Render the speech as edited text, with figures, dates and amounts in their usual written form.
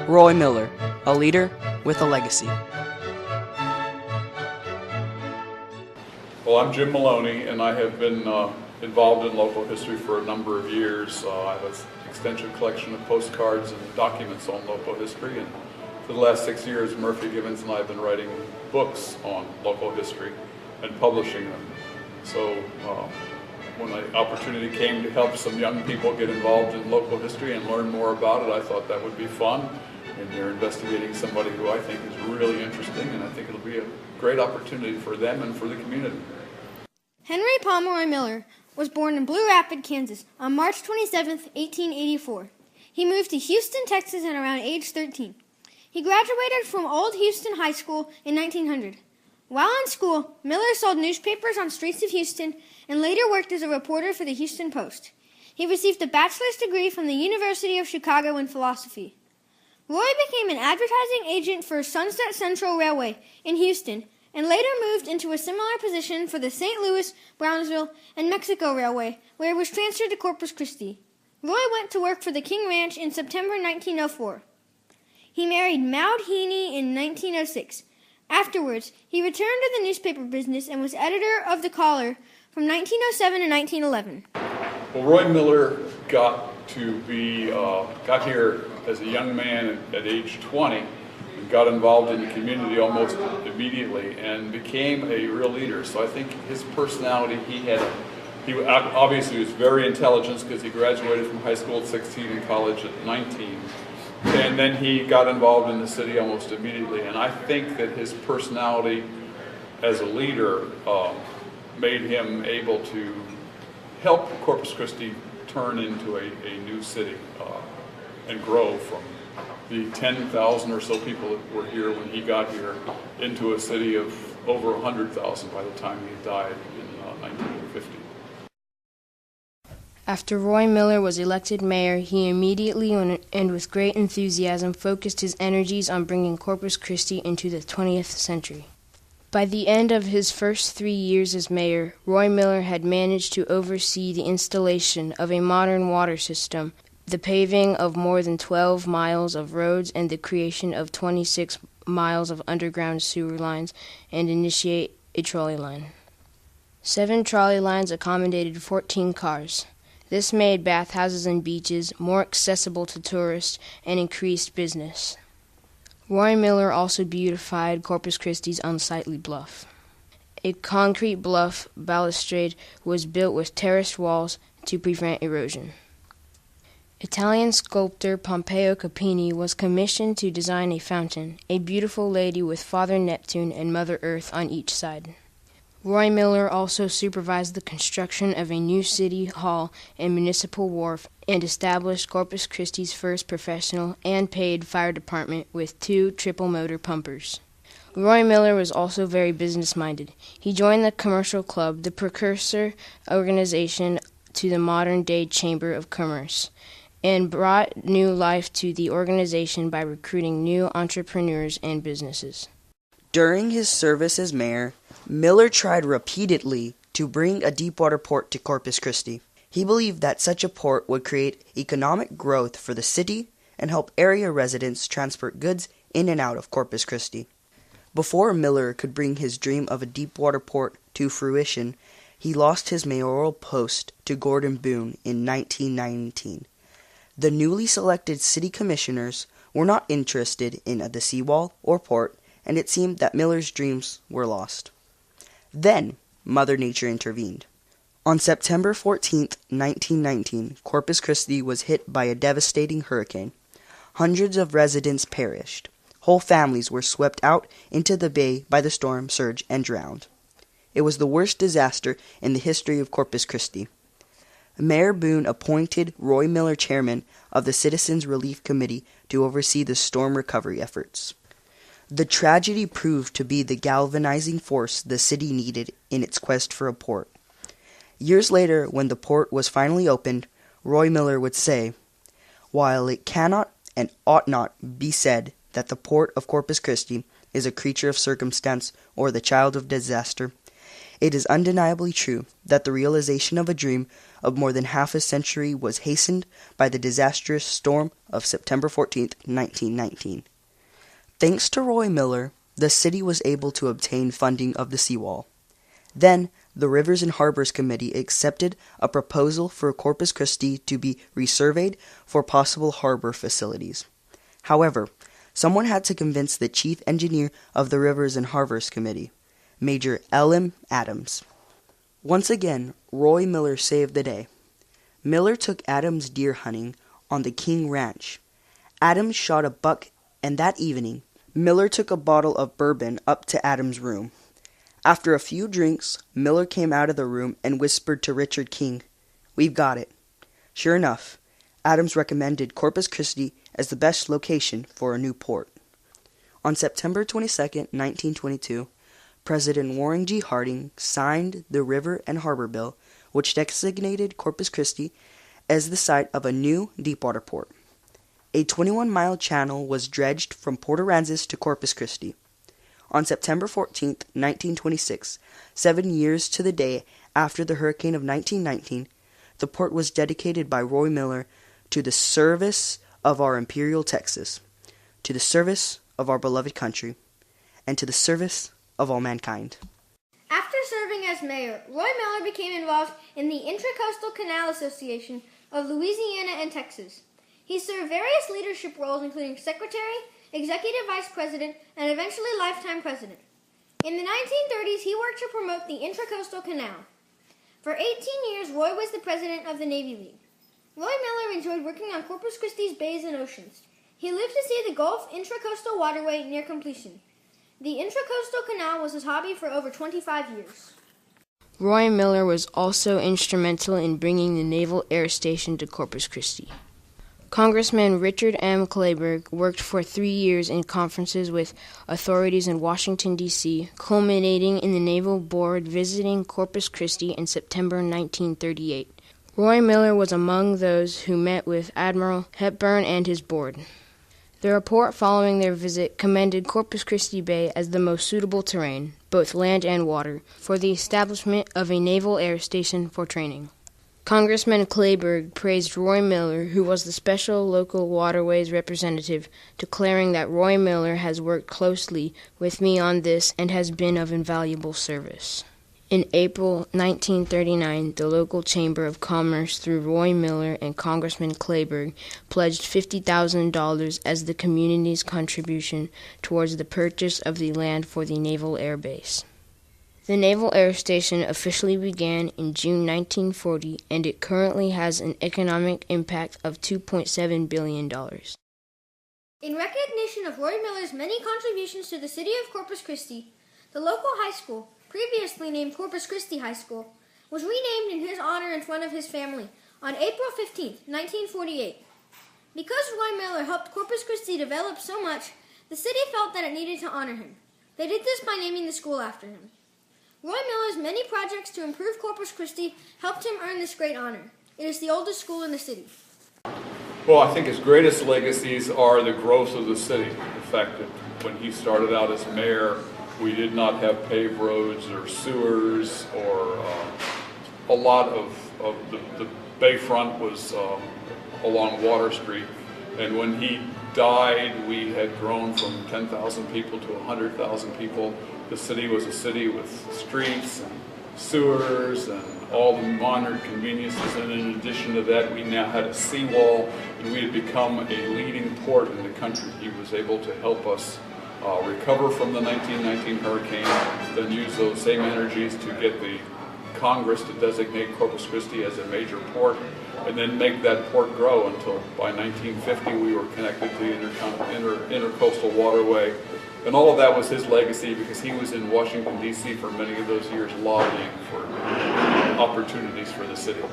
Roy Miller, a leader with a legacy. Well, I'm Jim Maloney, and I have been involved in local history for a number of years. I have an extensive collection of postcards and documents on local history, and for the last 6 years, Murphy Gibbons and I have been writing books on local history and publishing them. So when the opportunity came to help some young people get involved in local history and learn more about it, I thought that would be fun. And they're investigating somebody who I think is really interesting, and I think it'll be a great opportunity for them and for the community. Henry Pomeroy Miller was born in Blue Rapids, Kansas on March 27, 1884. He moved to Houston, Texas at around age 13. He graduated from Old Houston High School in 1900. While in school, Miller sold newspapers on streets of Houston and later worked as a reporter for the Houston Post. He received a bachelor's degree from the University of Chicago in philosophy. Roy became an advertising agent for Sunset Central Railway in Houston and later moved into a similar position for the St. Louis, Brownsville, and Mexico Railway, where he was transferred to Corpus Christi. Roy went to work for the King Ranch in September 1904. He married Maud Heaney in 1906. Afterwards, he returned to the newspaper business and was editor of The Caller from 1907 to 1911. Well, Roy Miller got here as a young man at age 20 and got involved in the community almost immediately and became a real leader. So I think his personality, he obviously was very intelligent because he graduated from high school at 16 and college at 19. And then he got involved in the city almost immediately. And I think that his personality as a leader made him able to help Corpus Christi turn into a new city and grow from the 10,000 or so people that were here when he got here into a city of over 100,000 by the time he died in 1950. After Roy Miller was elected mayor, he immediately and with great enthusiasm focused his energies on bringing Corpus Christi into the 20th century. By the end of his first 3 years as mayor, Roy Miller had managed to oversee the installation of a modern water system, the paving of more than 12 miles of roads, and the creation of 26 miles of underground sewer lines, and initiate a trolley line. 7 trolley lines accommodated 14 cars. This made bathhouses and beaches more accessible to tourists and increased business. Roy Miller also beautified Corpus Christi's unsightly bluff. A concrete bluff balustrade was built with terraced walls to prevent erosion. Italian sculptor Pompeo Capini was commissioned to design a fountain, a beautiful lady with Father Neptune and Mother Earth on each side. Roy Miller also supervised the construction of a new city hall and municipal wharf and established Corpus Christi's first professional and paid fire department with 2 triple-motor pumpers. Roy Miller was also very business-minded. He joined the Commercial Club, the precursor organization to the modern-day Chamber of Commerce, and brought new life to the organization by recruiting new entrepreneurs and businesses. During his service as mayor, Miller tried repeatedly to bring a deepwater port to Corpus Christi. He believed that such a port would create economic growth for the city and help area residents transport goods in and out of Corpus Christi. Before Miller could bring his dream of a deepwater port to fruition, he lost his mayoral post to Gordon Boone in 1919. The newly selected city commissioners were not interested in the seawall or port, and it seemed that Miller's dreams were lost. Then, Mother Nature intervened. On September 14, 1919, Corpus Christi was hit by a devastating hurricane. Hundreds of residents perished. Whole families were swept out into the bay by the storm surge and drowned. It was the worst disaster in the history of Corpus Christi. Mayor Boone appointed Roy Miller chairman of the Citizens Relief Committee to oversee the storm recovery efforts. The tragedy proved to be the galvanizing force the city needed in its quest for a port. Years later, when the port was finally opened, Roy Miller would say, "While it cannot and ought not be said that the port of Corpus Christi is a creature of circumstance or the child of disaster, It is undeniably true that the realization of a dream of more than half a century was hastened by the disastrous storm of September 14th, 1919. Thanks to Roy Miller, the city was able to obtain funding of the seawall. Then, the Rivers and Harbors Committee accepted a proposal for Corpus Christi to be resurveyed for possible harbor facilities. However, someone had to convince the chief engineer of the Rivers and Harbors Committee, Major L.M. Adams. Once again, Roy Miller saved the day. Miller took Adams deer hunting on the King Ranch. Adams shot a buck, and that evening, Miller took a bottle of bourbon up to Adams' room. After a few drinks, Miller came out of the room and whispered to Richard King, "We've got it." Sure enough, Adams recommended Corpus Christi as the best location for a new port. On September 22, 1922, President Warren G. Harding signed the River and Harbor Bill, which designated Corpus Christi as the site of a new deepwater port. A 21-mile channel was dredged from Port Aransas to Corpus Christi. On September 14, 1926, 7 years to the day after the hurricane of 1919, the port was dedicated by Roy Miller to the service of our imperial Texas, to the service of our beloved country, and to the service of all mankind. After serving as mayor, Roy Miller became involved in the Intracoastal Canal Association of Louisiana and Texas. He served various leadership roles including secretary, executive vice president, and eventually lifetime president. In the 1930s, he worked to promote the Intracoastal Canal. For 18 years, Roy was the president of the Navy League. Roy Miller enjoyed working on Corpus Christi's bays and oceans. He lived to see the Gulf Intracoastal Waterway near completion. The Intracoastal Canal was his hobby for over 25 years. Roy Miller was also instrumental in bringing the Naval Air Station to Corpus Christi. Congressman Richard M. Clayburgh worked for 3 years in conferences with authorities in Washington, D.C., culminating in the Naval Board visiting Corpus Christi in September 1938. Roy Miller was among those who met with Admiral Hepburn and his board. The report following their visit commended Corpus Christi Bay as the most suitable terrain, both land and water, for the establishment of a naval air station for training. Congressman Clayburgh praised Roy Miller, who was the special local waterways representative, declaring that Roy Miller has worked closely with me on this and has been of invaluable service. In April 1939, the local Chamber of Commerce, through Roy Miller and Congressman Clayburgh, pledged $50,000 as the community's contribution towards the purchase of the land for the Naval Air Base. The Naval Air Station officially began in June 1940, and it currently has an economic impact of $2.7 billion. In recognition of Roy Miller's many contributions to the city of Corpus Christi, the local high school, previously named Corpus Christi High School, was renamed in his honor in front of his family on April 15, 1948. Because Roy Miller helped Corpus Christi develop so much, the city felt that it needed to honor him. They did this by naming the school after him. Roy Miller's many projects to improve Corpus Christi helped him earn this great honor. It is the oldest school in the city. Well, I think his greatest legacies are the growth of the city. The fact that when he started out as mayor, we did not have paved roads or sewers, or a lot of the bayfront was along Water Street. And when he died, we had grown from 10,000 people to 100,000 people. The city was a city with streets and sewers and all the modern conveniences, and in addition to that, we now had a seawall, and we had become a leading port in the country. He was able to help us recover from the 1919 hurricane, then use those same energies to get the Congress to designate Corpus Christi as a major port, and then make that port grow until by 1950 we were connected to the intercoastal waterway. And all of that was his legacy, because he was in Washington, D.C. for many of those years lobbying for opportunities for the city.